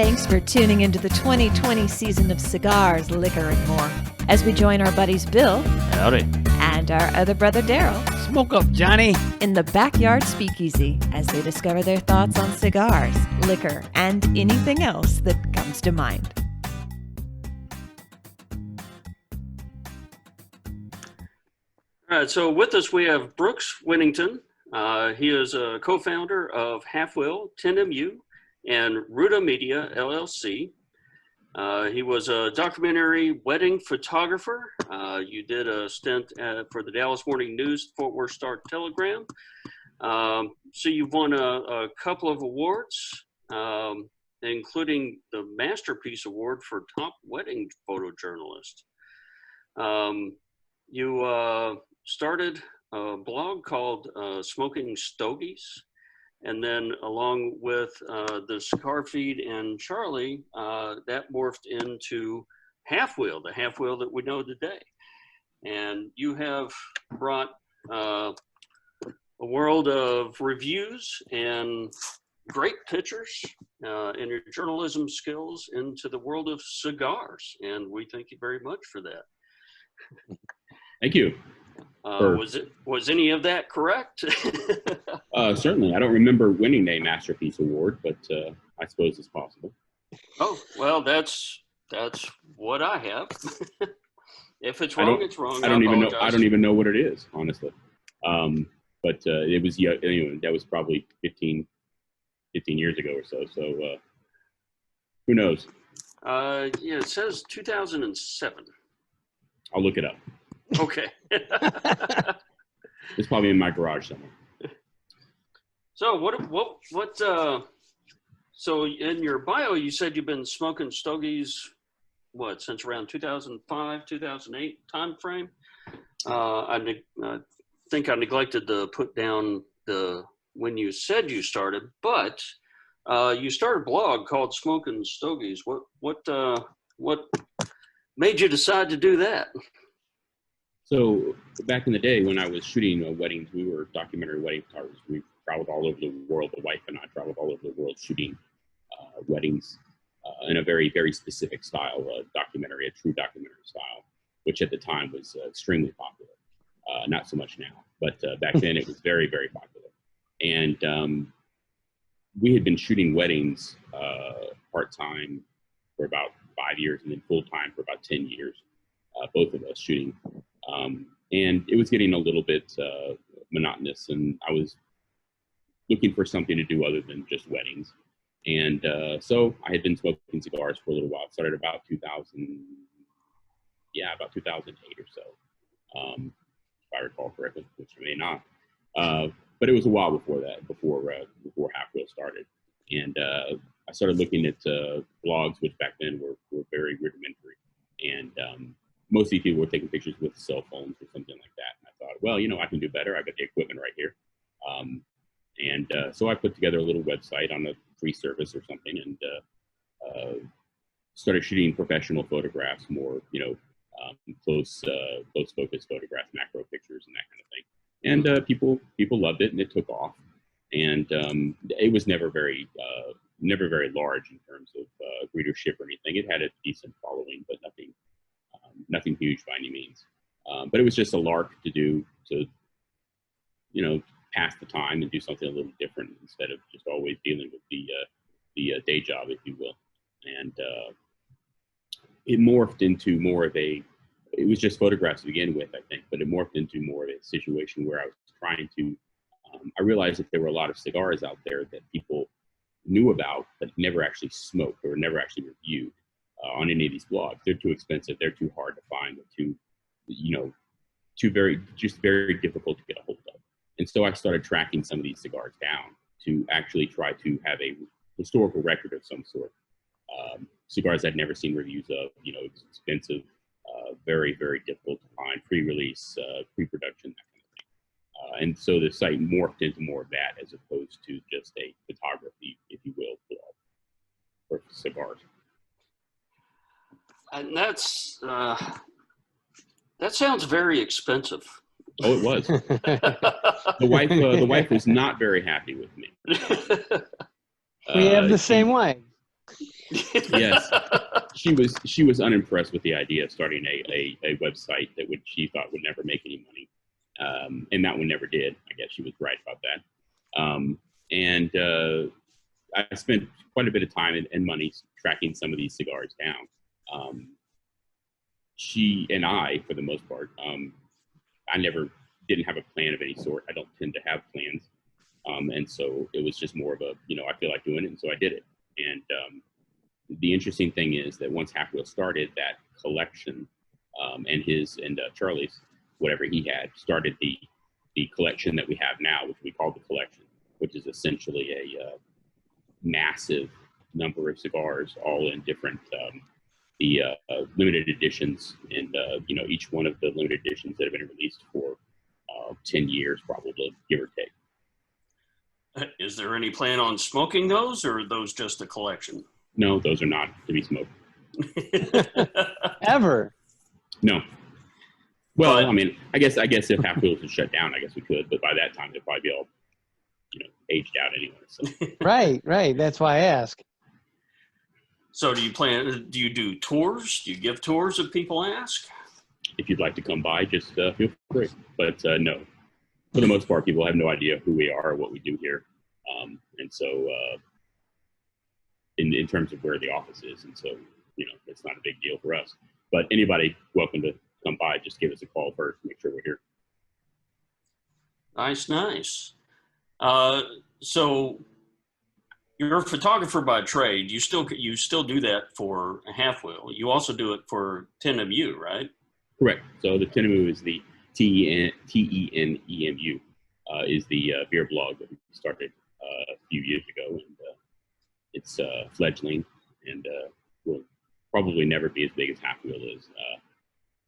Thanks for tuning into the 2020 season of Cigars, Liquor, and More. As we join our buddies Bill. Howdy. And our other brother Daryl. Smoke up, Johnny. In the Backyard Speakeasy as they discover their thoughts on cigars, liquor, and anything else that comes to mind. All right, so with us we have Brooks Whittington. He is a co-founder of Halfwheel, 10MU, and Ruta Media, LLC. He was a documentary wedding photographer. You did a stint for the Dallas Morning News, Fort Worth Star-Telegram. So you've won a couple of awards, including the Masterpiece Award for Top Wedding Photojournalist. You started a blog called Smoking Stogies, and then along with the Cigar Feed and Charlie, that morphed into Halfwheel, the Halfwheel that we know today. And you have brought a world of reviews and great pictures and your journalism skills into the world of cigars, and we thank you very much for that. Thank you. Was any of that correct? Certainly. I don't remember winning a Masterpiece Award, but I suppose it's possible. Oh, well, that's what I have. If it's wrong, it's wrong. I don't even know. I don't even know what it is, honestly. But it was, anyway, that was probably 15 years ago or so. So who knows? Yeah, it says 2007. I'll look it up. Okay. It's probably in my garage somewhere. So so in your bio, you said you've been smoking stogies, since around 2005, 2008 time frame? I think I neglected to put down when you said you started, but you started a blog called Smoking Stogies. What made you decide to do that? So back in the day when I was shooting weddings, we were documentary wedding photographers. We traveled all over the world. The wife and I traveled all over the world shooting weddings in a very, very specific style, documentary, a true documentary style, which at the time was extremely popular. Not so much now, but back then it was very, very popular. And we had been shooting weddings part-time for about 5 years and then full-time for about 10 years, both of us shooting. And it was getting a little bit monotonous, and I was looking for something to do other than just weddings. And so I had been smoking cigars for a little while. It started about 2008 or so, if I recall correctly, which I may not. But it was a while before that, before Halfwheel started. And I started looking at blogs, which back then were very rudimentary. And mostly people were taking pictures with cell phones or something like that. And I thought, well, I can do better. I got the equipment right here. So I put together a little website on a free service or something, and started shooting professional photographs, more, close focus photographs, macro pictures, and that kind of thing. And people loved it, and it took off. And it was never very large in terms of readership or anything. It had a decent following, but nothing huge by any means. But it was just a lark to do, to pass the time and do something a little different instead of just always dealing with the day job, if you will. And it morphed into more of it was just photographs to begin with, I think, but it morphed into more of a situation where I was trying to, I realized that there were a lot of cigars out there that people knew about, but never actually smoked or never actually reviewed on any of these blogs. They're too expensive. They're too hard to find. They're very difficult to get a hold of. And so I started tracking some of these cigars down to actually try to have a historical record of some sort. Cigars I'd never seen reviews of, expensive, very, very difficult to find, pre-release, pre-production, that kind of thing. And so the site morphed into more of that as opposed to just a photography, if you will, blog for cigars. And that sounds very expensive. Oh, it was. The wife was not very happy with me. We have the same wife. Yes, she was unimpressed with the idea of starting a website that she thought would never make any money, and that one never did. I guess she was right about that. And I spent quite a bit of time and money tracking some of these cigars down. She and I, for the most part, I never didn't have a plan of any sort. I don't tend to have plans. And so it was just more of a, I feel like doing it. And so I did it. And the interesting thing is that once Half Wheel started, that collection and Charlie's, whatever he had, started the collection that we have now, which we call the collection, which is essentially a massive number of cigars, all in different limited editions, and each one of the limited editions that have been released for 10 years, probably, give or take. Is there any plan on smoking those, or are those just a collection? No, those are not to be smoked. Ever? No. Well, I mean, I guess if Half Wheels is shut down, I guess we could, but by that time they'll probably be all, aged out anyway. So. Right. That's why I ask. So do you do tours? Do you give tours if people ask? If you'd like to come by, just feel free. But no, for the most part, people have no idea who we are or what we do here. And so in terms of where the office is, and so, it's not a big deal for us. But anybody welcome to come by, just give us a call first, make sure we're here. Nice. So you're a photographer by trade. You still do that for Half Wheel. You also do it for TenMU, right? Correct. So the TenMU is the TENEMU, is the beer blog that we started a few years ago, and it's fledgling, and will probably never be as big as Half Wheel is,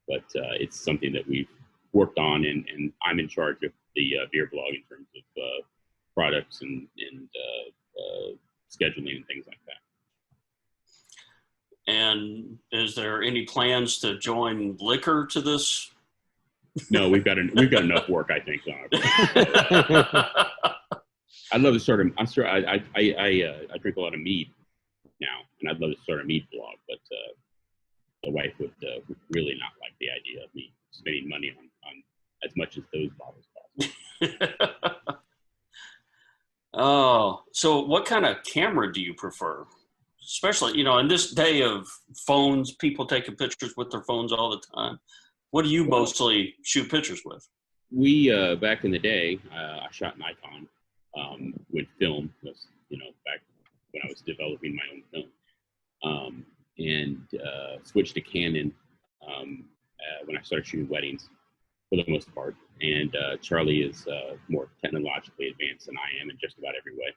but it's something that we've worked on, and I'm in charge of the beer blog in terms of products and scheduling and things like that. And is there any plans to join liquor to this? No, we've got enough work, I think. I'd love to start I drink a lot of mead now, and I'd love to start a mead blog, but the wife would really not like the idea of me spending money on as much as those bottles cost. Oh, so what kind of camera do you prefer? Especially, in this day of phones, people taking pictures with their phones all the time. What do you mostly shoot pictures with? We, back in the day, I shot Nikon with film, back when I was developing my own film, and switched to Canon when I started shooting weddings, for the most part. And Charlie is more technologically advanced than I am in just about every way.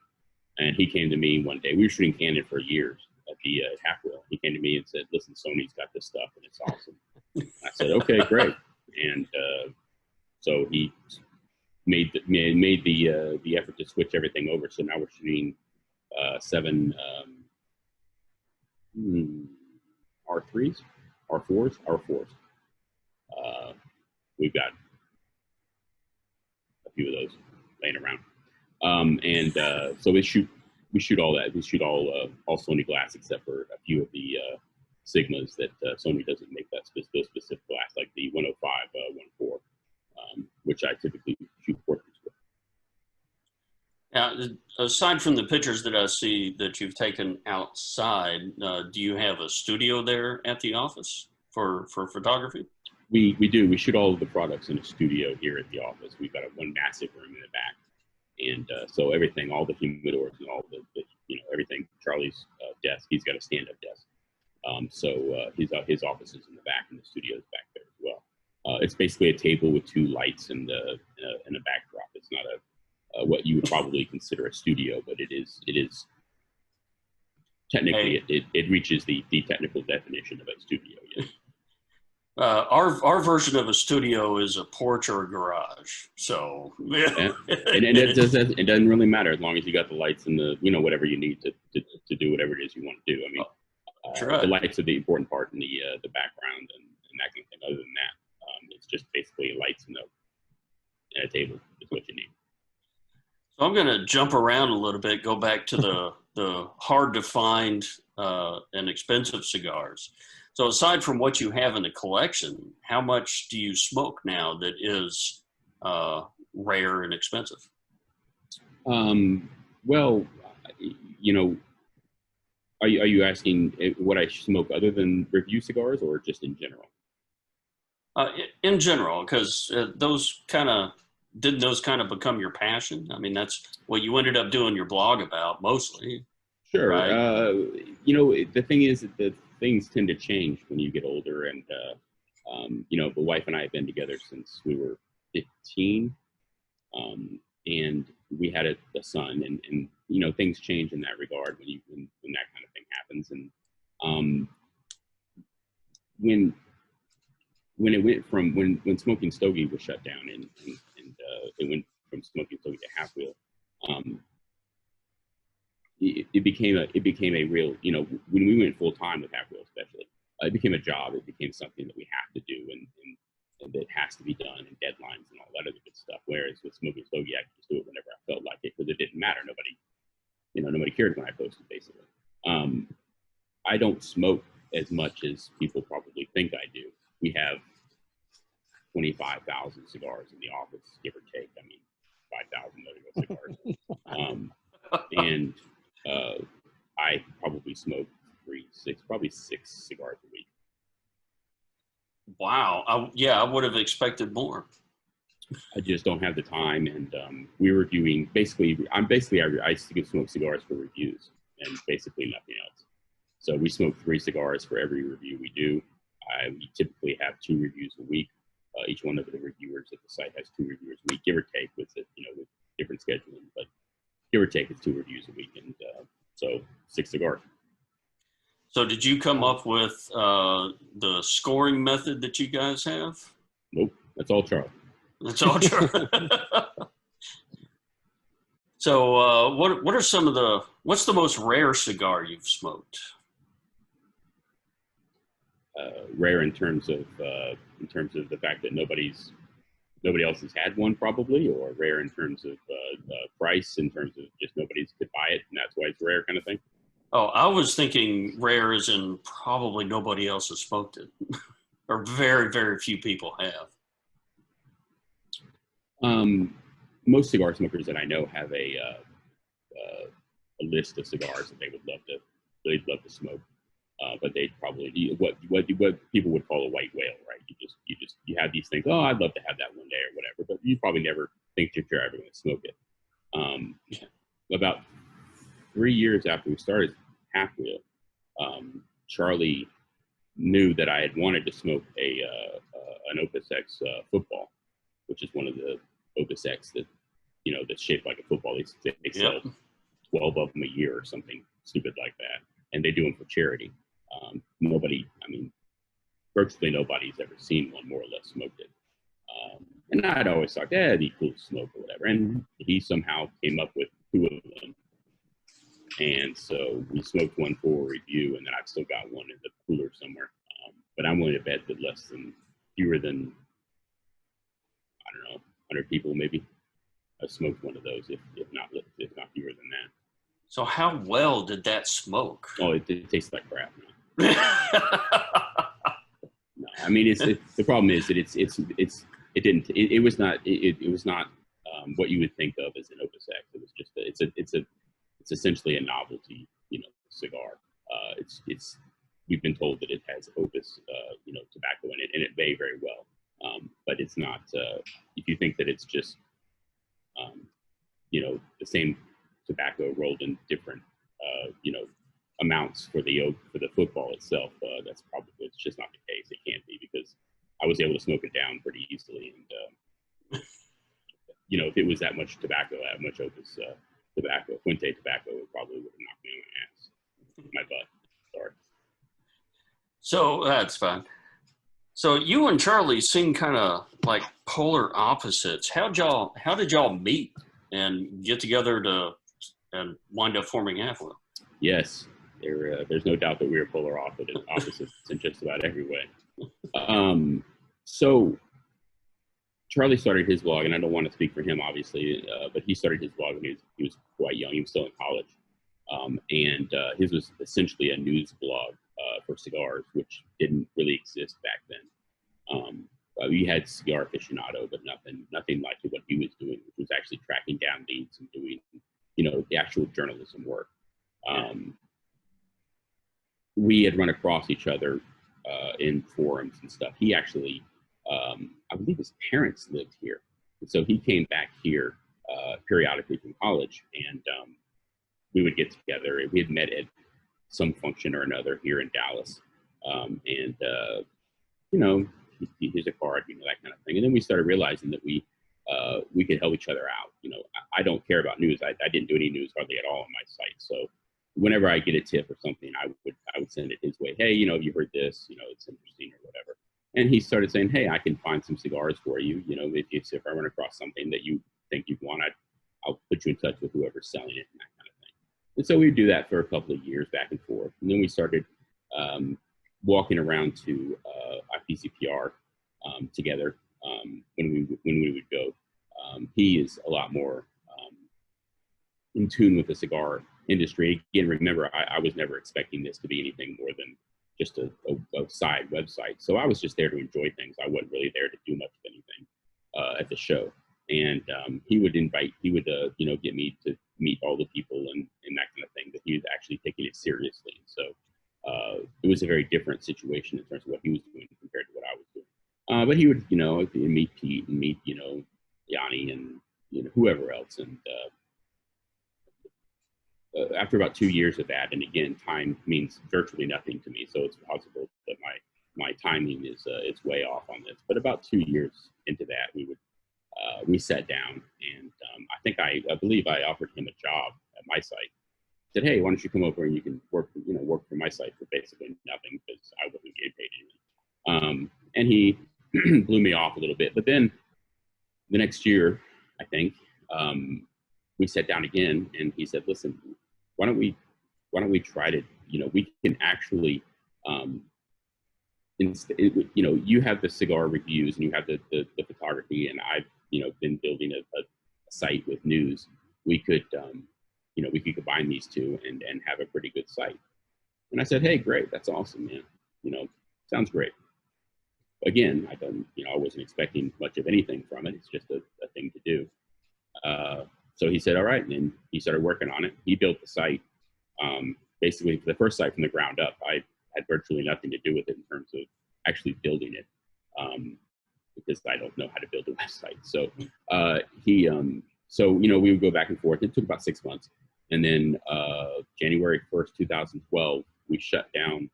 And he came to me one day. We were shooting Canon for years at the Half Wheel. He came to me and said, "Listen, Sony's got this stuff, and it's awesome." I said, "Okay, great." And so he made the effort to switch everything over. So now we're shooting 7 R3s, R4s. We've got a few of those laying around, so we shoot all that. We shoot all Sony glass except for a few of the Sigmas that Sony doesn't make that specific glass, like the 105 1.4, which I typically shoot portraits with. Now, aside from the pictures that I see that you've taken outside, do you have a studio there at the office for photography? We do. We shoot all of the products in a studio here at the office. We've got one massive room in the back, and so everything, all the humidors and all the everything. Charlie's desk, he's got a stand-up desk. So his office is in the back, and the studio is back there as well. It's basically a table with 2 lights and a backdrop. It's not what you would probably consider a studio, but it is technically it reaches the technical definition of a studio. Yes. Our version of a studio is a porch or a garage. So yeah. And it doesn't really matter as long as you got the lights and the whatever you need to do whatever it is you want to do. I mean, the lights are the important part in the background and that kind of thing. Other than that, it's just basically lights and a table is what you need. So I'm going to jump around a little bit, go back to the hard to find and expensive cigars. So aside from what you have in the collection, how much do you smoke now that is rare and expensive? Well, you know, are you asking what I smoke other than review cigars, or just in general? In general, because those kind of didn't those kind of become your passion? I mean, that's what you ended up doing your blog about mostly, Sure. right? You know, the thing is that the things tend to change when you get older, and you know, the wife and I have been together since we were 15, and we had a son, and you know, things change in that regard when that kind of thing happens, and um, when it went from when smoking stogie was shut down, and it went from smoking stogie to half wheel. Um, it became a real, you know, when we went full time with half wheel, especially, it became a job. It became something that we have to do, and that has to be done, and deadlines and all that other good stuff. Whereas with smoking stogie, I could just do it whenever I felt like it, because it didn't matter. Nobody cared when I posted, basically. I don't smoke as much as people probably think I do. We have 25,000 cigars in the office, give or take. I mean, 5,000 cigars. And I probably smoke probably six cigars a week. Wow. Yeah, I would have expected more. I just don't have the time, and we're reviewing. I used to smoke cigars for reviews, and basically nothing else. So we smoke 3 cigars for every review we do. We typically have 2 reviews a week. Each one of the reviewers at the site has 2 reviewers a week, give or take, with different scheduling, but give or take, it's 2 reviews a week, and so 6 cigars. So did you come up with the scoring method that you guys have? Nope, that's all Charlie. That's all true. So what are some of what's the most rare cigar you've smoked? Rare in terms of the fact that nobody else has had one, probably, or rare in terms of price, in terms of just nobody could buy it, and that's why it's rare, kind of thing. Oh, I was thinking rare as in probably nobody else has smoked it, or very, very few people have. Most cigar smokers that I know have a list of cigars that they'd love to smoke, but they probably what people would call a white whale, right? You have these things. Oh, I'd love to have that one day or whatever, but you probably never think that you're ever going to smoke it. About 3 years after we started half wheel, Charlie knew that I had wanted to smoke an Opus X football, which is one of the Opus X that's shaped like a football. They sell 12 of them a year or something stupid like that, and they do them for charity. Virtually nobody's ever seen one, more or less, smoked it. And I'd always thought, it'd be cool to smoke or whatever. And he somehow came up with 2 of them. And so we smoked one for a review, and then I've still got one in the cooler somewhere. But I'm willing to bet that fewer than, I don't know, 100 people maybe have smoked one of those, if not fewer than that. So how well did that smoke? Oh, it tastes like crap. No, I mean, the problem is that it was not what you would think of as an Opus X. It was just it's essentially a novelty, cigar. We've been told that it has Opus, tobacco in it, and it may very well. But it's not. If you think that it's just, the same tobacco rolled in different, amounts for the football itself, it's just not the case. It can't be, because I was able to smoke it down pretty easily, and if it was that much tobacco, that much Opus tobacco, Fuente tobacco, it probably would have knocked me on my butt. Sorry. So that's fine. So you and Charlie seem kind of like polar opposites. How did y'all meet and get together and wind up forming halfwheel? Yes, there's no doubt that we are polar opposites in just about every way. So Charlie started his blog, and I don't want to speak for him, obviously, but he started his blog when he was quite young. He was still in college, And his was essentially a news blog for cigars, which didn't really exist back then. We had Cigar Aficionado, but nothing like what he was doing, which was actually tracking down leads and doing, the actual journalism work. We had run across each other in forums and stuff. He actually, I believe his parents lived here. And so he came back here periodically from college, and we would get together. We had met at some function or another here in Dallas. Here's a card, that kind of thing. And then we started realizing that we could help each other out. I don't care about news. I didn't do any news hardly at all on my site. So whenever I get a tip or something, I would send it his way. Hey, you heard this, it's interesting or whatever. And he started saying, hey, I can find some cigars for you. If I run across something that you think you want, I'll put you in touch with whoever's selling it and that kind of thing. And so we would do that for a couple of years back and forth. And then we started walking around to IPCPR together when we would go. He is a lot more in tune with the cigar industry. Again, remember, I was never expecting this to be anything more than just a side website. So I was just there to enjoy things. I wasn't really there to do much of anything at the show. And he would get me to meet all the people and that kind of thing, that he was actually taking it seriously. So it was a very different situation in terms of what he was doing compared to what I was doing. But he would, meet Pete and meet, Yanni and, whoever else. And after about 2 years of that, and again, time means virtually nothing to me. So it's possible that my timing is way off on this. But about 2 years into that, we sat down, and I believe I offered him a job at my site. Said, hey, why don't you come over and you can work for my site for basically nothing, because I wasn't getting paid anything. And he blew me off a little bit. But then the next year, I think, we sat down again, and he said, listen, why don't we try to, we can actually, you have the cigar reviews and you have the photography, and I've, been building a site with news. We could, we could combine these two and have a pretty good site. And I said, hey, great. That's awesome, man. Sounds great. Again, I wasn't expecting much of anything from it. It's just a thing to do. So he said, all right. And then he started working on it. He built the site. Basically, for the first site from the ground up, I had virtually nothing to do with it in terms of actually building it, because I don't know how to build a website. So we would go back and forth. It took about 6 months. And then January 1st, 2012, we shut down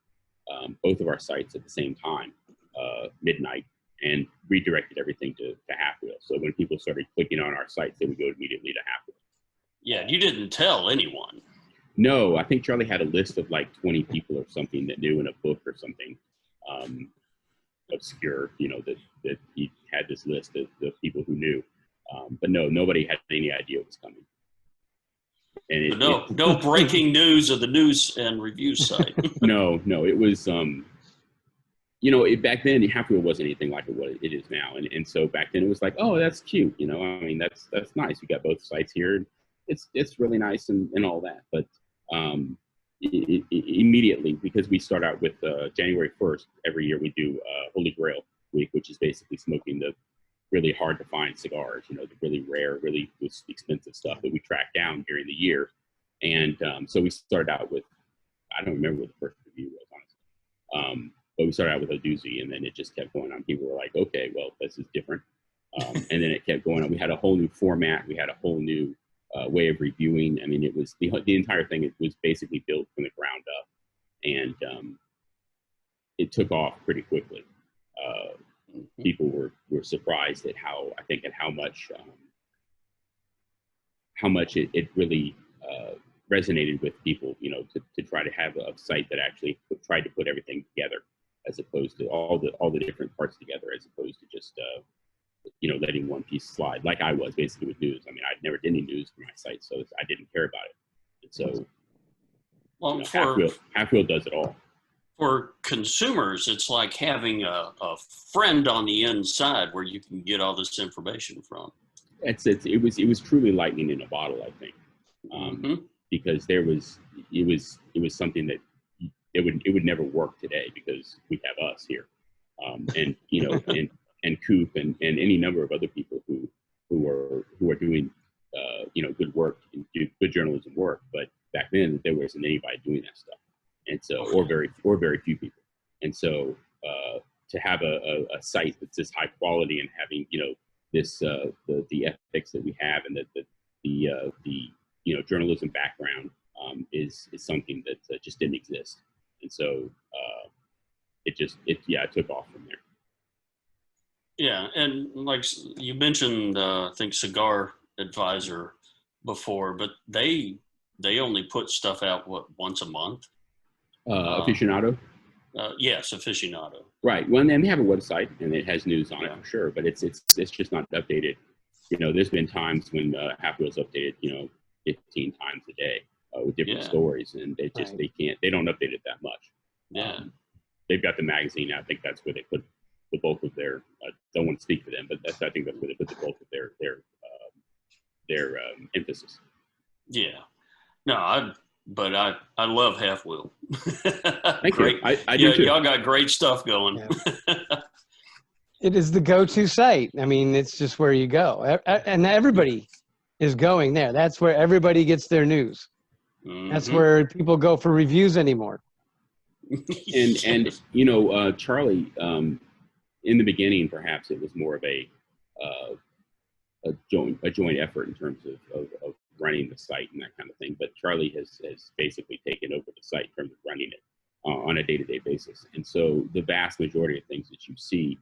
both of our sites at the same time, midnight, and redirected everything to halfwheel. So when people started clicking on our sites, they would go immediately to halfwheel. Yeah, you didn't tell anyone. No, I think Charlie had a list of like 20 people or something that knew in a book or something, obscure, that he had this list of the people who knew. But no, nobody had any idea it was coming. And no breaking news of the news and review site. No, it was, back then, halfwheel wasn't anything like it is now. And so back then it was like, oh, that's cute. That's nice. We got both sites here. It's really nice and all that. But immediately, because we start out with January 1st, every year we do Holy Grail Week, which is basically smoking the really hard to find cigars, the really rare, really expensive stuff that we track down during the year. And so we started out with, I don't remember what the first review was, honestly. But we started out with a doozy, and then it just kept going on. People were like, okay, well, this is different. And then it kept going on. We had a whole new format. We had a whole new way of reviewing. I mean, it was the entire thing. It was basically built from the ground up, and it took off pretty quickly. People were surprised at how much it really resonated with people. To try to have a site that actually tried to put everything together, as opposed to all the different parts together, as opposed to just letting one piece slide, like I was basically with news. I mean, I'd never did any news for my site, so I didn't care about it. And so, well, halfwheel does it all. For consumers, it's like having a friend on the inside where you can get all this information from. It was truly lightning in a bottle, I think. because it was something that it would never work today because we have us here, and and Coop and any number of other people who are doing good work and do good journalism work. But back then there wasn't anybody doing that stuff, and so or very few people, and so to have a site that's this high quality and having this the ethics that we have and the journalism background is something that just didn't exist, and so it took off from there. Yeah, and like you mentioned, I think Cigar Advisor before, but they only put stuff out once a month. Aficionado. Yes, Aficionado. Right. Well, and they have a website and it has news on it for sure, but it's just not updated. There's been times when Halfwheel's updated 15 times a day with different stories, and they don't update it that much. Yeah. They've got the magazine. I think that's where they put the bulk of their. Don't want to speak for them, but I think that's where they put the bulk of their emphasis. Yeah. No, I love Halfwheel. Thank you. I do too. Y'all got great stuff going. Yeah. It is the go-to site. I mean, it's just where you go, and everybody is going there. That's where everybody gets their news. Mm-hmm. That's where people go for reviews anymore. And Charlie, in the beginning, perhaps it was more of a joint effort in terms of running the site and that kind of thing. But Charlie has basically taken over the site in terms of running it on a day-to-day basis. And so the vast majority of things that you see,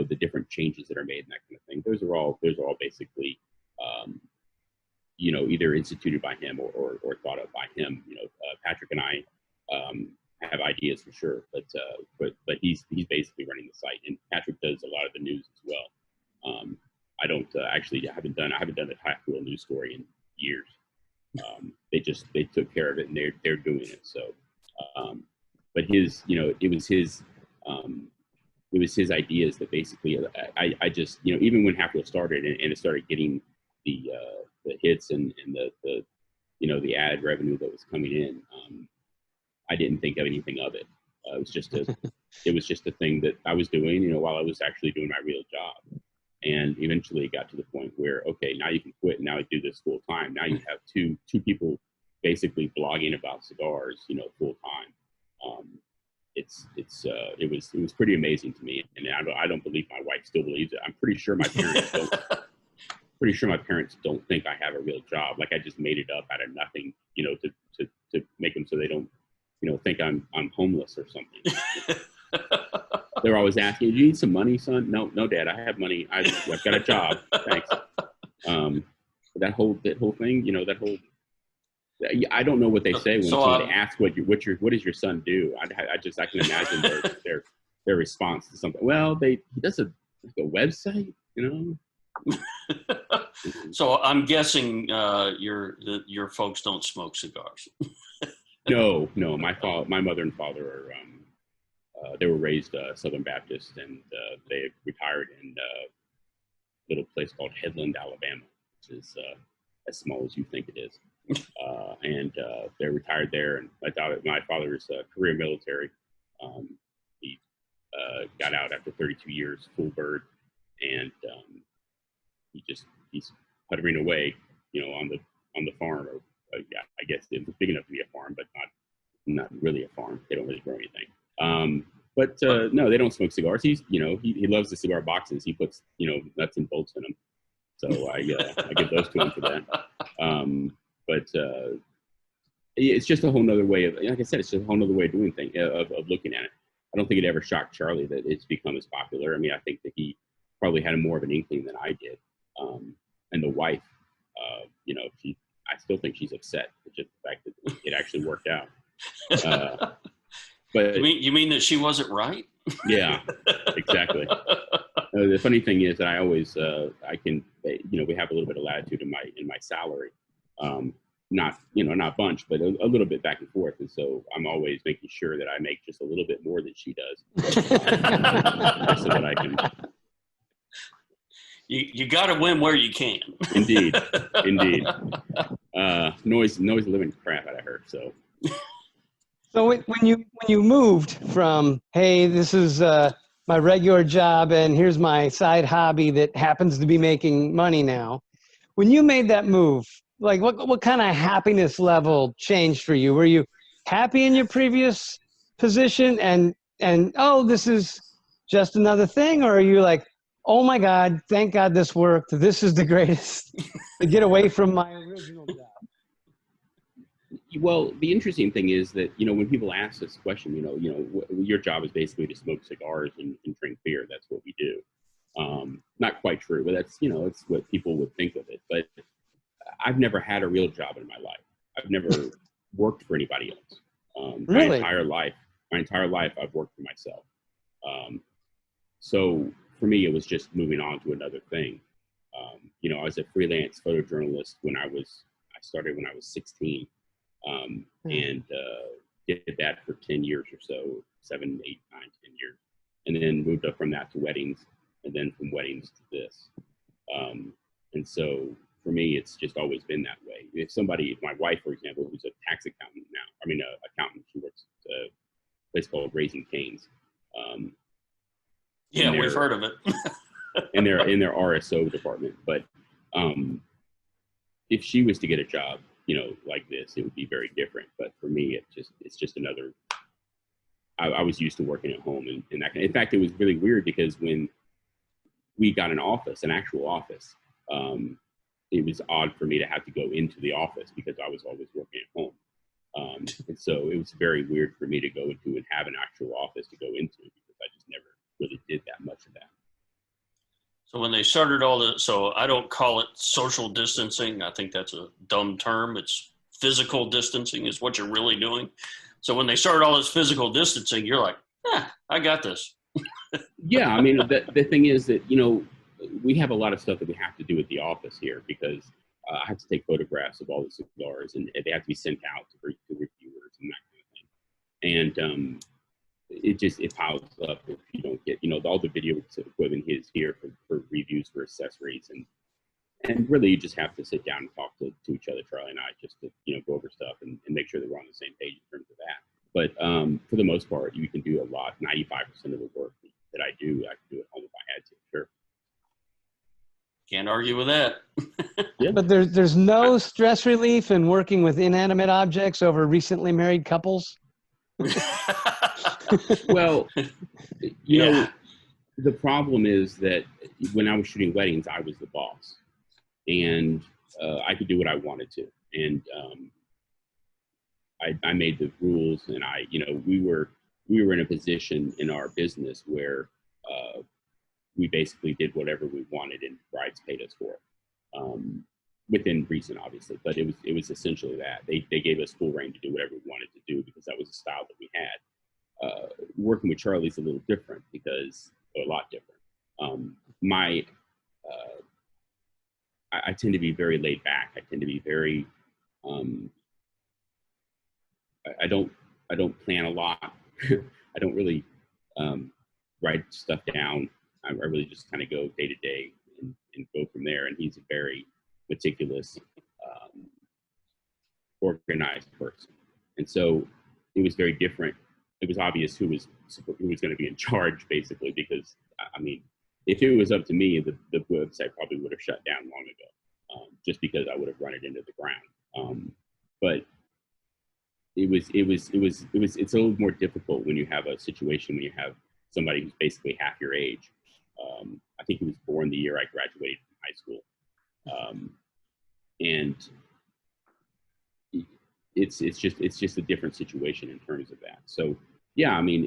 the different changes that are made and that kind of thing, those are all basically, either instituted by him or thought of by him. Patrick and I have ideas for sure, but he's basically running the site, and Patrick does a lot of the news as well. I don't I haven't done a Halfwheel news story in years. They took care of it, and they're doing it. So, but it was his ideas that basically I just even when Halfwheel started and it started getting the hits and the ad revenue that was coming in, I didn't think of anything of it. It was just a thing that I was doing, while I was actually doing my real job. And eventually it got to the point where, okay, now you can quit and now I do this full time. Now you have two people basically blogging about cigars, full time. It was pretty amazing to me. And I don't believe my wife still believes it. I'm pretty sure my parents don't think I have a real job. Like I just made it up out of nothing, to make them so they don't, think I'm homeless or something. They're always asking, "Do you need some money, son?" No, Dad, I have money. I've got a job. Thanks. That whole thing, I don't know what they say when somebody asks what does your son do. I can imagine their response to something. Well, he does a website, So I'm guessing your folks don't smoke cigars. No. My mother and father are. They were raised Southern Baptist, and they retired in a little place called Headland, Alabama, which is as small as you think it is. And they're retired there. And my father's career military. He got out after 32 years, full bird, and he's puttering away, on the farm. Or I guess it was big enough to be a farm, but not really a farm. They don't really grow anything. But no, they don't smoke cigars. He loves the cigar boxes. He puts, nuts and bolts in them. So I give those to him for that. But it's just a whole nother way of, like I said, it's just a whole nother way of doing things, of looking at it. I don't think it ever shocked Charlie that it's become as popular. I mean, I think that he probably had more of an inkling than I did. And the wife, I still think she's upset with just the fact that it actually worked out. But you mean that she wasn't right? Yeah, exactly. The funny thing is that I always I can we have a little bit of latitude in my salary, not bunch, but a little bit back and forth, and so I'm always making sure that I make just a little bit more than she does, so that I can. You got to win where you can. Indeed. Noise living crap out of her. So when you moved from, hey, this is my regular job and here's my side hobby that happens to be making money now. When you made that move, like what kind of happiness level changed for you? Were you happy in your previous position and oh, this is just another thing? Or are you like, oh my God, thank God this worked. This is the greatest to get away from my original job. Well, the interesting thing is that, when people ask this question, your job is basically to smoke cigars and drink beer. That's what we do. Not quite true, but that's, it's what people would think of it. But I've never had a real job in my life. I've never worked for anybody else. Really? My entire life, I've worked for myself. So for me, it was just moving on to another thing. I was a freelance photojournalist I started when I was 16. And did that for 10 years or so, 7, 8, 9, 10 years. And then moved up from that to weddings, and then from weddings to this. And so for me, it's just always been that way. If my wife, for example, who's a tax accountant now, accountant, she works at a place called Raising Cane's. Yeah, we've heard of it. in their RSO department. But if she was to get a job, like this, it would be very different. But for me, it's just another. I was used to working at home, and that. In fact, it was really weird because when we got an actual office, it was odd for me to have to go into the office because I was always working at home. And so it was very weird for me to go into and have an actual office to go into because I just never really did that much of that. So when they started so I don't call it social distancing. I think that's a dumb term. It's physical distancing is what you're really doing. So when they started all this physical distancing, you're like, I got this. Yeah, I mean, the thing is that, we have a lot of stuff that we have to do at the office here because I have to take photographs of all the cigars and they have to be sent out to reviewers and that kind of thing. And it piles up if you don't get, all the video equipment is here for reviews for accessories. And really you just have to sit down and talk to each other, Charlie and I, just to, go over stuff and make sure that we're on the same page in terms of that. But for the most part, you can do a lot. 95% of the work that I can do at home if I had to, sure. Can't argue with that. Yeah, but there's no stress relief in working with inanimate objects over recently married couples. Well, the problem is that when I was shooting weddings, I was the boss, and I could do what I wanted to, and I made the rules, and we were in a position in our business where we basically did whatever we wanted, and brides paid us for it, within reason, obviously. But it was essentially that they gave us full reign to do whatever we wanted to do because that was the style that we had. Working with Charlie's a little different because a lot different. I tend to be very laid back. I tend to be very. I don't plan a lot. I don't really write stuff down. I really just kind of go day to day and go from there. And he's a very meticulous, organized person. And so it was very different. It was obvious who was going to be in charge, basically, because, I mean, if it was up to me, the website probably would have shut down long ago, just because I would have run it into the ground. But it's a little more difficult when you have a situation when you have somebody who's basically half your age. I think he was born the year I graduated from high school, and it's just a different situation in terms of that. So yeah, I mean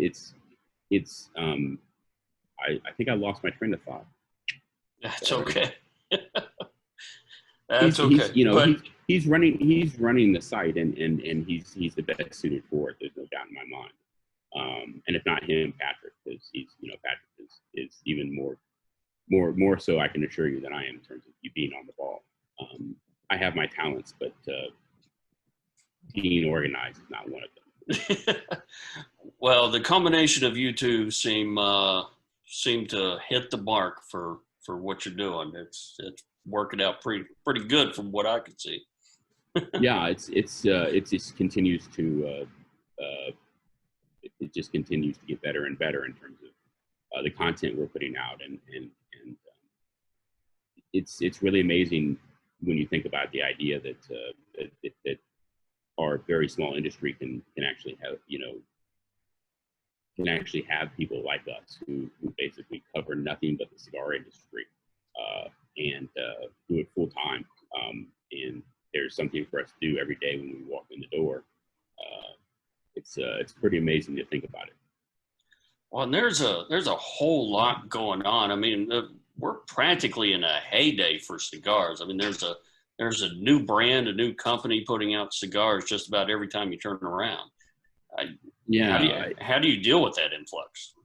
I think I lost my train of thought. That's okay. That's okay. He's running the site and he's the best suited for it. There's no doubt in my mind. And if not him, Patrick, because Patrick is even more so, I can assure you, than I am in terms of you being on the ball. I have my talents, but being organized is not one of them. Well, the combination of you two seem to hit the mark for for what you're doing. It's working out pretty good from what I can see. Yeah, it just continues to it just continues to get better and better in terms of the content we're putting out, and it's really amazing when you think about the idea that our very small industry can actually have, can actually have people like us who basically cover nothing but the cigar industry and do it full time. And there's something for us to do every day when we walk in the door. It's pretty amazing to think about it. Well, and there's a whole lot going on. I mean, we're practically in a heyday for cigars. I mean, there's a new brand, a new company putting out cigars just about every time you turn around. How do you deal with that influx?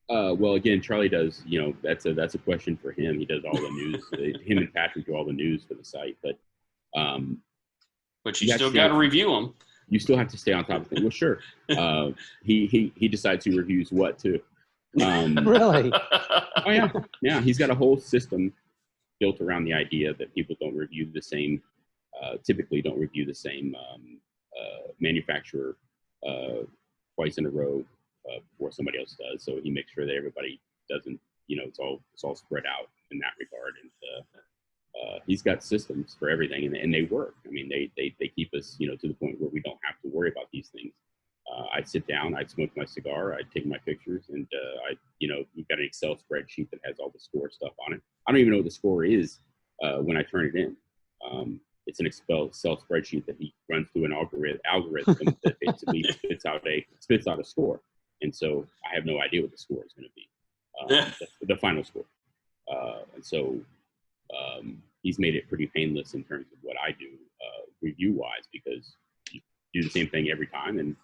Well, again, Charlie does. That's a question for him. He does all the news. Him and Patrick do all the news for the site, but you still got to review them. You still have to stay on top of things. Well, sure. He decides who reviews what too. Really? Oh yeah, yeah. He's got a whole system built around the idea that people don't review the same. Typically, don't review the same manufacturer twice in a row before somebody else does. So he makes sure that everybody doesn't. It's all spread out in that regard. And he's got systems for everything, and they work. I mean, they keep us, to the point where we don't have to worry about these things. I'd sit down, I'd smoke my cigar, I'd take my pictures, and we've got an Excel spreadsheet that has all the score stuff on it. I don't even know what the score is when I turn it in. It's an Excel spreadsheet that he runs through an algorithm that basically spits out a score. And so I have no idea what the score is going to be, the final score. And so he's made it pretty painless in terms of what I do review-wise, because you do the same thing every time and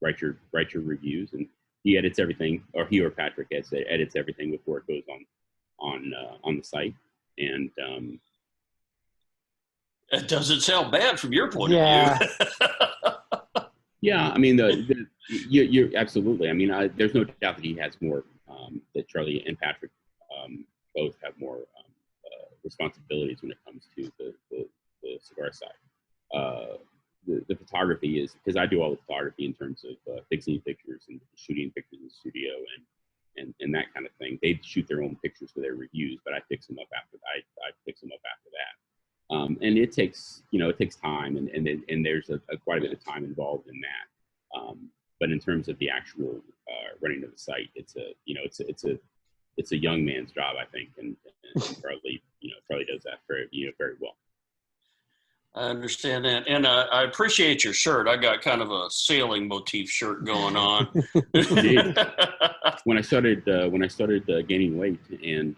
write your reviews, and he edits everything, or he or Patrick edits everything before it goes on the site. And it doesn't sound bad from your point of view. Yeah, I mean, you're absolutely. I mean, there's no doubt that he has more. That Charlie and Patrick both have more responsibilities when it comes to the cigar side. The photography is, because I do all the photography in terms of fixing pictures and shooting pictures in the studio and that kind of thing. They shoot their own pictures for their reviews, but I fix them up after that. I fix them up after that. And it takes time, and there's quite a bit of time involved in that. But in terms of the actual running of the site, it's a young man's job, I think, and Charlie does that very well. I understand that, and I appreciate your shirt. I got kind of a sailing motif shirt going on. When I started gaining weight and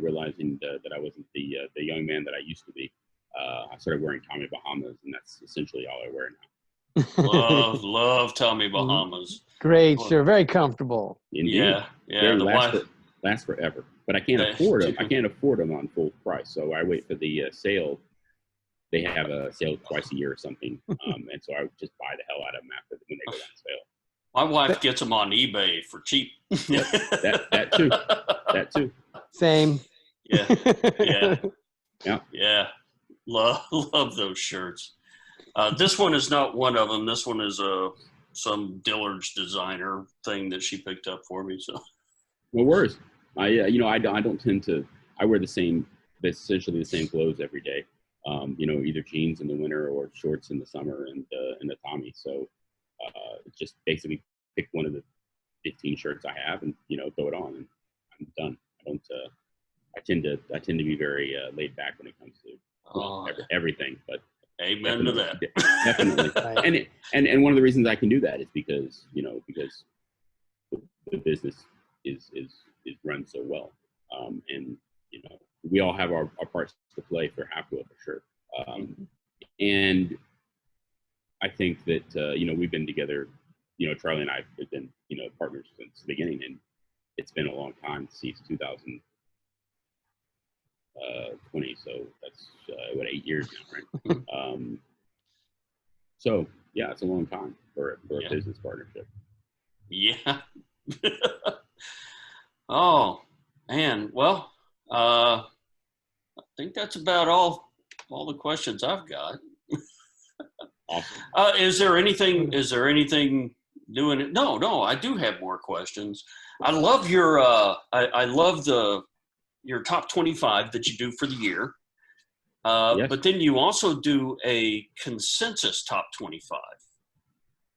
realizing that I wasn't the young man that I used to be, I started wearing Tommy Bahamas, and that's essentially all I wear now. love Tommy Bahamas. Great, sure, very comfortable. Indeed. Yeah. Last forever, but I can't afford them. I can't afford them on full price, so I wait for the sale. They have a sale twice a year or something, and so I would just buy the hell out of them when they go on sale. My wife gets them on eBay for cheap. That too. Same. Yeah. Love those shirts. This one is not one of them. This one is some Dillard's designer thing that she picked up for me. So, no worries. I don't tend to. I wear essentially the same clothes every day. Either jeans in the winter or shorts in the summer, and the Tommy. So just basically pick one of the 15 shirts I have and throw it on, and I'm done. I tend to be very laid back when it comes to everything. But amen to that. Definitely. And one of the reasons I can do that is because the business is run so well, and we all have our parts to play for Halfwheel, for sure. And I think that, we've been together, Charlie and I have been, partners since the beginning, and it's been a long time, since 2020. So that's, 8 years now, right? So yeah, it's a long time for a business partnership. Yeah. Oh, man. Well, I think that's about all the questions I've got. Awesome. Is there anything new in it? No, I do have more questions. I love your I love your top 25 that you do for the year. Yes. But then you also do a consensus top 25.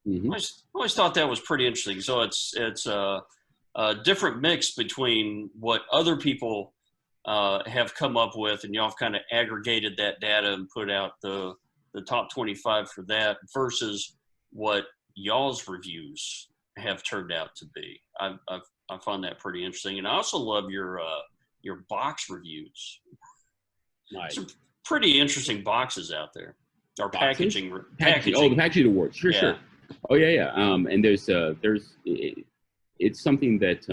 Mm-hmm. I always thought that was pretty interesting. So it's a different mix between what other people have come up with, and y'all have kind of aggregated that data and put out the top 25 for that versus what y'all's reviews have turned out to be. I find that pretty interesting, and I also love your box reviews. Nice. Some pretty interesting boxes out there. Or packaging. Oh, the packaging awards. Sure. Oh yeah. And there's it's something that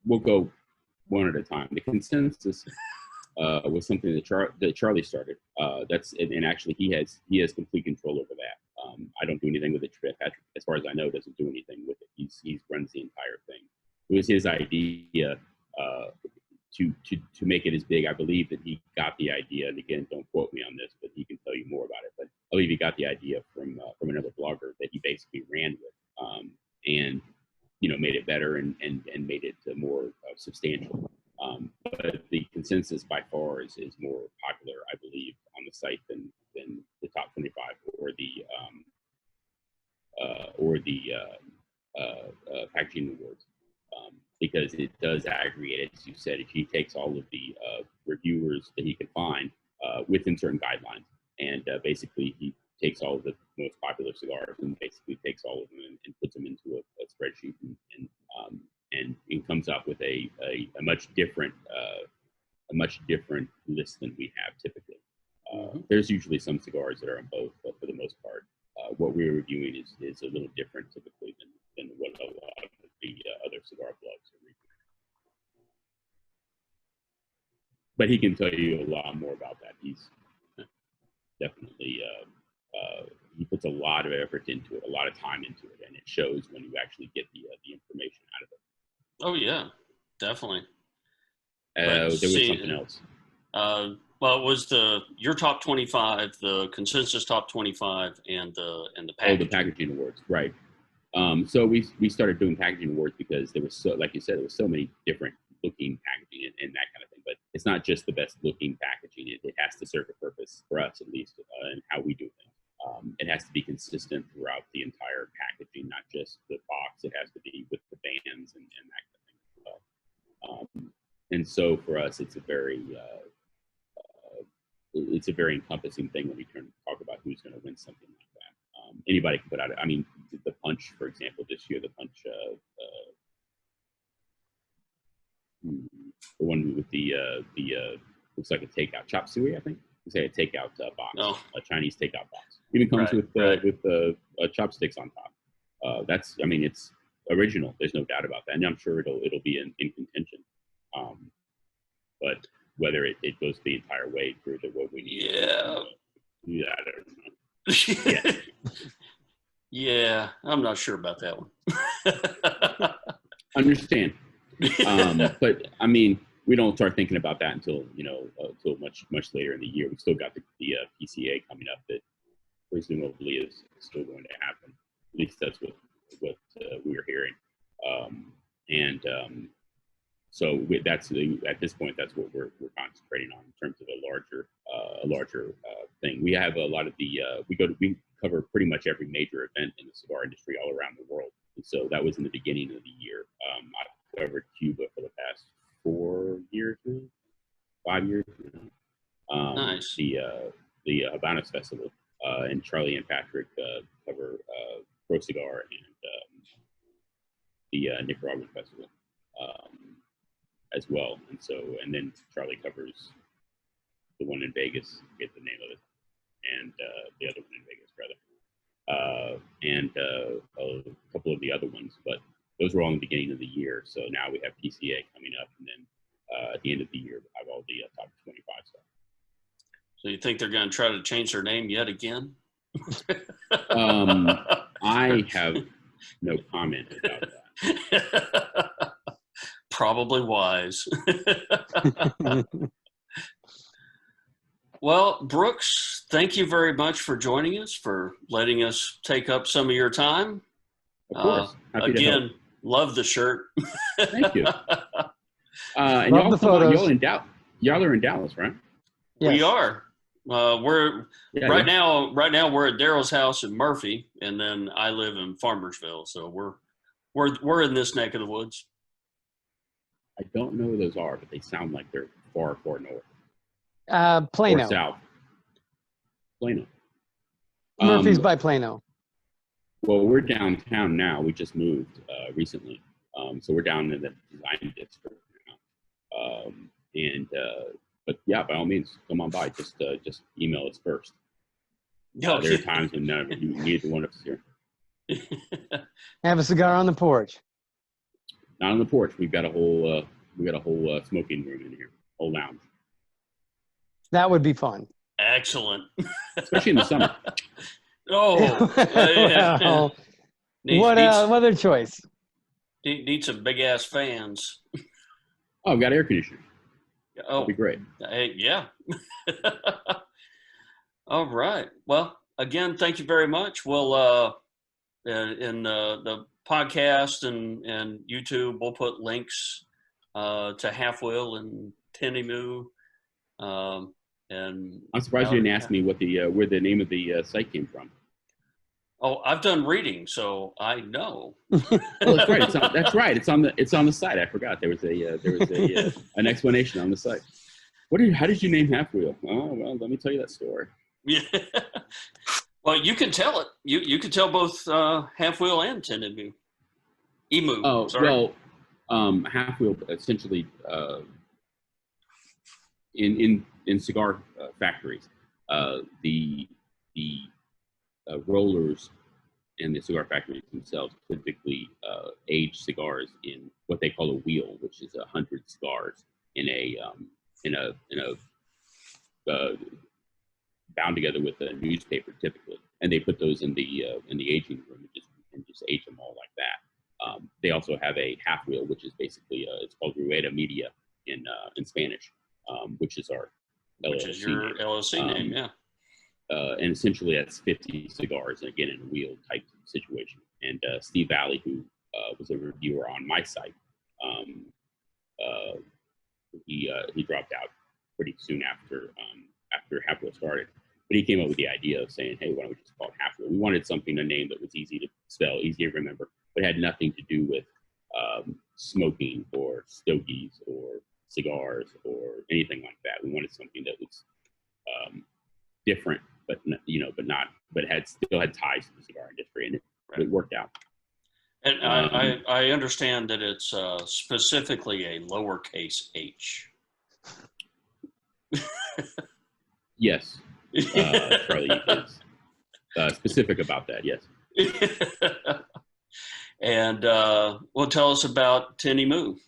we'll go one at a time. The consensus was something that Charlie started. And actually he has complete control over that. I don't do anything with it. Patrick, as far as I know, doesn't do anything with it. He runs the entire thing. It was his idea to make it as big. I believe that he got the idea, and again, don't quote me on this, but he can tell you more about it. But I believe he got the idea from another blogger that he basically ran with, and made it better and made it more substantial. But the consensus by far is more popular, I believe, on the site than the top 25 or the packaging awards. Because it does aggregate, as you said, he takes all of the reviewers that he can find within certain guidelines, and basically he takes all of the most popular cigars and basically takes all of them and puts them into a spreadsheet and it comes up with a much different list than we have typically. There's usually some cigars that are on both, but for the most part, what we're reviewing is a little different typically than what a lot of the other cigar blogs are reviewing. But he can tell you a lot more about that. He's definitely he puts a lot of effort into it, a lot of time into it, and it shows when you actually get the information out of it. Oh yeah, definitely. There was something else. Well, it was your top 25, the consensus top 25, and the packaging. Oh, the packaging awards, right? So we started doing packaging awards because there was like you said, there was so many different looking packaging and that kind of thing. But it's not just the best looking packaging; it has to serve a purpose for us, at least, in how we do things. It has to be consistent throughout the entire packaging, not just the box. It has to be with the bands and that kind of thing as well. And so for us, it's a very encompassing thing when we talk about who's going to win something like that. Anybody can put out. I mean, the Punch, for example, this year, the Punch, the one with the looks like a takeout chop suey, I think. We say a takeout box, a Chinese takeout box. Even comes with chopsticks on top. It's original. There's no doubt about that, and I'm sure it'll be in contention. But whether it goes the entire way through what we need, I don't know. Yeah. Yeah, I'm not sure about that one. Understand. But I mean, we don't start thinking about that until much later in the year. We still got the PCA coming up that presumably is still going to happen. At least that's what we are hearing. So at this point, that's what we're concentrating on in terms of a larger thing. We have a lot of we cover pretty much every major event in the cigar industry all around the world. And so that was in the beginning of the year. I've covered Cuba for the past 5 years now. Nice. The Habanos Festival, and Charlie and Patrick cover Pro Cigar and the Nicaraguan Festival as well. And then Charlie covers the one in Vegas, I forget the name of it, and the other one in Vegas, rather, and a couple of the other ones. But those were all in the beginning of the year. So now we have PCA coming up, and then at the end of the year, we'll have all the top 25 stuff. So you think they're going to try to change their name yet again? I have no comment about that. probably wise. Well, Brooks, thank you very much for joining us, for letting us take up some of your time. Of course. Happy to help. Again, love the shirt. Thank you. And Love the photos. Y'all are in Dallas, right? Yes. We are. We're Yeah, right now. Right now, we're at Daryl's house in Murphy, and then I live in Farmersville. So we're in this neck of the woods. I don't know where those are, but they sound like they're far, far north. Plano. Or south. Plano. Murphy's by Plano. Well, we're downtown now. We just moved recently. So we're down in the design district now. But yeah, by all means, come on by. Just email us first. There are times when neither one of us here. Have a cigar on the porch. Not on the porch. We've got a whole smoking room in here, whole lounge. That would be fun. Excellent. Especially in the summer. Well, what other choice? Need some big ass fans. Oh, we've got air conditioning. Oh, that'd be great. Yeah. All right. Well, again, thank you very much. We'll in the podcast and YouTube, we'll put links to Half-Wheel and Tenemu. And I'm surprised you didn't ask me what where the name of the site came from. Oh, I've done reading, so I know. Oh, that's right. That's right. It's on the site. I forgot there was an explanation on the site. How did you name Half-Wheel? Oh, well, let me tell you that story. Yeah. Well, you can tell it. You can tell both Half-Wheel and Tenemu. Emu. Oh, sorry. well, Half-Wheel essentially in cigar factories, the rollers and the cigar factories themselves typically age cigars in what they call a wheel, which is 100 cigars in a bound together with a newspaper typically, and they put those in the aging room and just age them all like that. They also have a half-wheel, which is basically it's called Rueda Media in Spanish, which is our LLC which is your name. LLC name, yeah. And essentially that's 50 cigars, again, in a wheel type situation. And Steve Valley, who was a reviewer on my site, he dropped out pretty soon after Half-Wheel started. But he came up with the idea of saying, hey, why don't we just call it Half-Wheel? We wanted something, a name that was easy to spell, easy to remember, but had nothing to do with smoking or stogies or cigars or anything like that. We wanted something that was different, but still had ties to the cigar industry, and it worked out. And I understand that it's specifically a lowercase h. Yes, Charlie is specific about that. Yes. And well, tell us about Tenemu.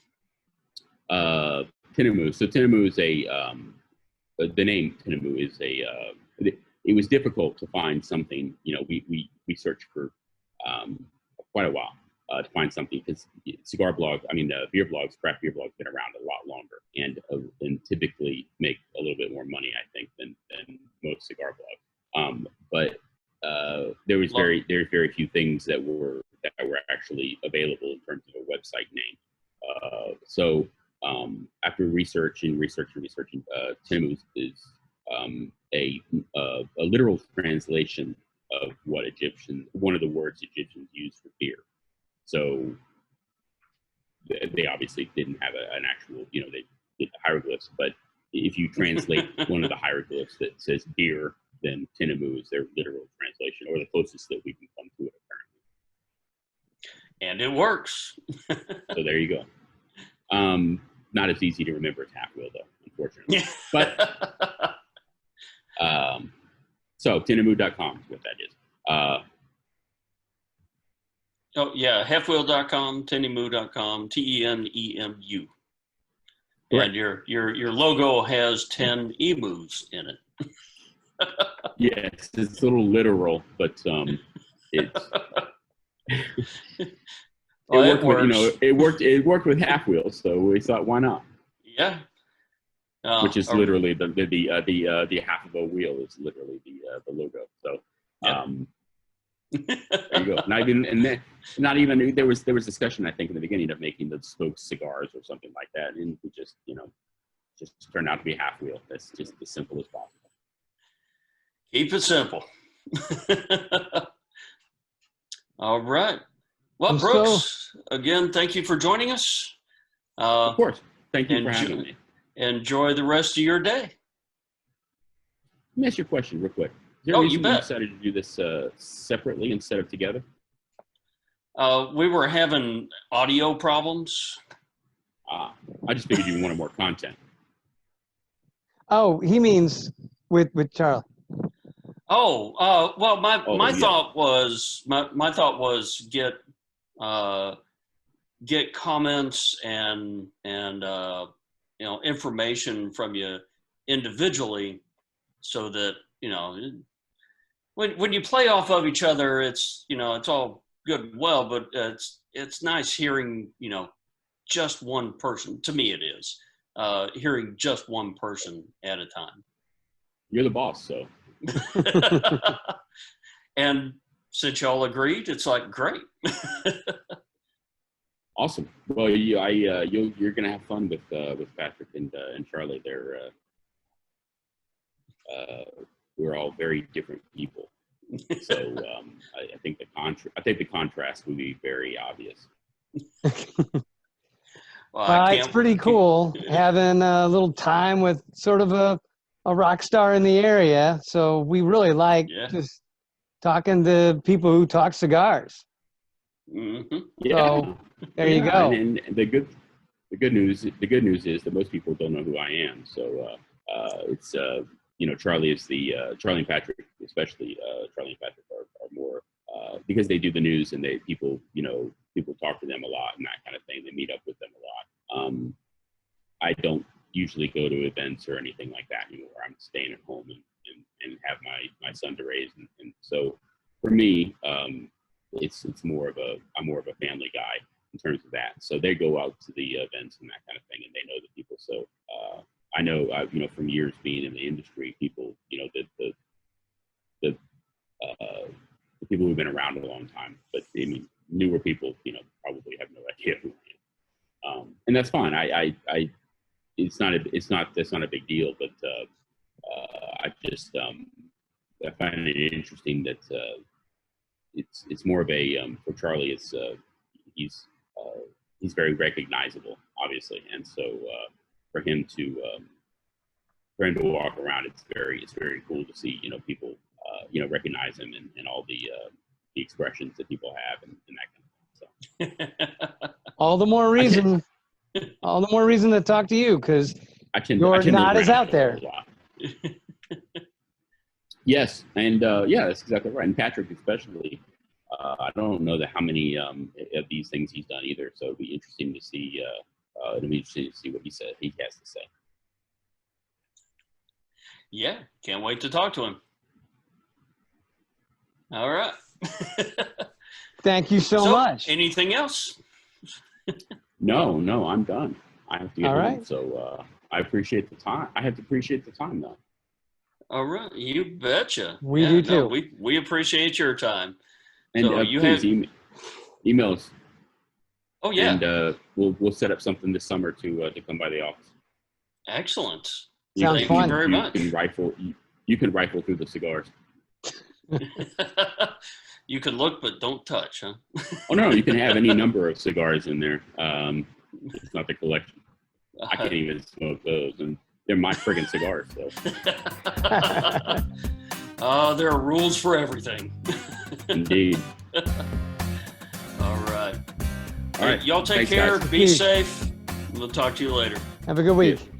Tenemu. So Tenemu is the name Tenemu is it was difficult to find something. We searched for quite a while to find something, because beer blogs, craft beer blogs, been around a lot longer and typically make a little bit more money, I think, than most cigar blogs. But there was very few things that were actually available in terms of a website name. So after researching, Tenemu is a literal translation of one of the words Egyptians used for beer. So they obviously didn't have an actual, they did the hieroglyphs, but if you translate one of the hieroglyphs that says beer, then Tenemu is their literal translation, or the closest that we can come to it apparently. And it works. So there you go. Not as easy to remember as Half-Wheel, though, unfortunately. But so Tenemu.com is what that is. Oh yeah, halfwheel.com, Tenemu.com, TENEMU. And your logo has 10 emus in it. Yes, it's a little literal, but it's Well, it worked with, it worked with half wheels, so we thought, why not? Yeah. Which is literally the half of a wheel is literally the logo. So there you go. Not even there was discussion, I think, in the beginning of making the smoked cigars or something like that, and we just turned out to be half wheel. That's just as simple as possible. Keep it simple. All right. Well, Brooks, again, thank you for joining us. Of course. Thank you for having me. Enjoy the rest of your day. Let me ask you a question real quick. Is there a reason you decided to do this separately instead of together? We were having audio problems. I just figured you wanted more content. Oh, he means with Charlie. Oh, well, my thought was get comments and information from you individually, so that when you play off of each other, it's it's all good and well, but it's nice hearing just one person. To me, it is hearing just one person at a time. You're the boss, so. And since y'all agreed, it's like great. Awesome. Well, you're gonna have fun with Patrick and Charlie. We're all very different people, so I think the contrast will be very obvious. Well, it's pretty cool having a little time with sort of a rock star in the area. So we really like just talking to people who talk cigars. Mm-hmm. Yeah. So there you go. And the good news is that most people don't know who I am. So it's Charlie is Charlie and Patrick, especially Charlie and Patrick are more because they do the news and people talk to them a lot and that kind of thing. They meet up with them a lot. I don't usually go to events or anything like that anymore. I'm staying at home and have my son to raise, and so for me, I'm more of a family guy in terms of that. So they go out to the events and that kind of thing, and they know the people. So I know from years being in the industry, people the people who've been around a long time, but I mean newer people probably have no idea who I am, and that's fine. That's not a big deal, but I just I find it interesting that it's more of a for Charlie. It's he's very recognizable, obviously, and so for him to walk around, it's very cool to see people recognize him and all the expressions that people have and that kind of thing. So all the more reason. All the more reason to talk to you, because you're not as out there. Yes, and that's exactly right. And Patrick, especially, I don't know how many of these things he's done either. So it'll be interesting to see. What he has to say. Yeah, can't wait to talk to him. All right. Thank you so much. Anything else? No, I'm done. I have to get home. Right. So I appreciate the time. I have to appreciate the time, though. All right, you betcha. We do too. No, we appreciate your time. And so please email us. Oh yeah. And we'll set up something this summer to come by the office. Excellent. Sounds Thank fun. you very much. You can rifle through the cigars. You can look, but don't touch, huh? Oh no, you can have any number of cigars in there. It's not the collection. I can't even smoke those, and they're my friggin' cigars. So. There are rules for everything. Indeed. All right. All right. Y'all take Thanks, care. guys. Be safe. We'll talk to you later. Have a good week. Yeah.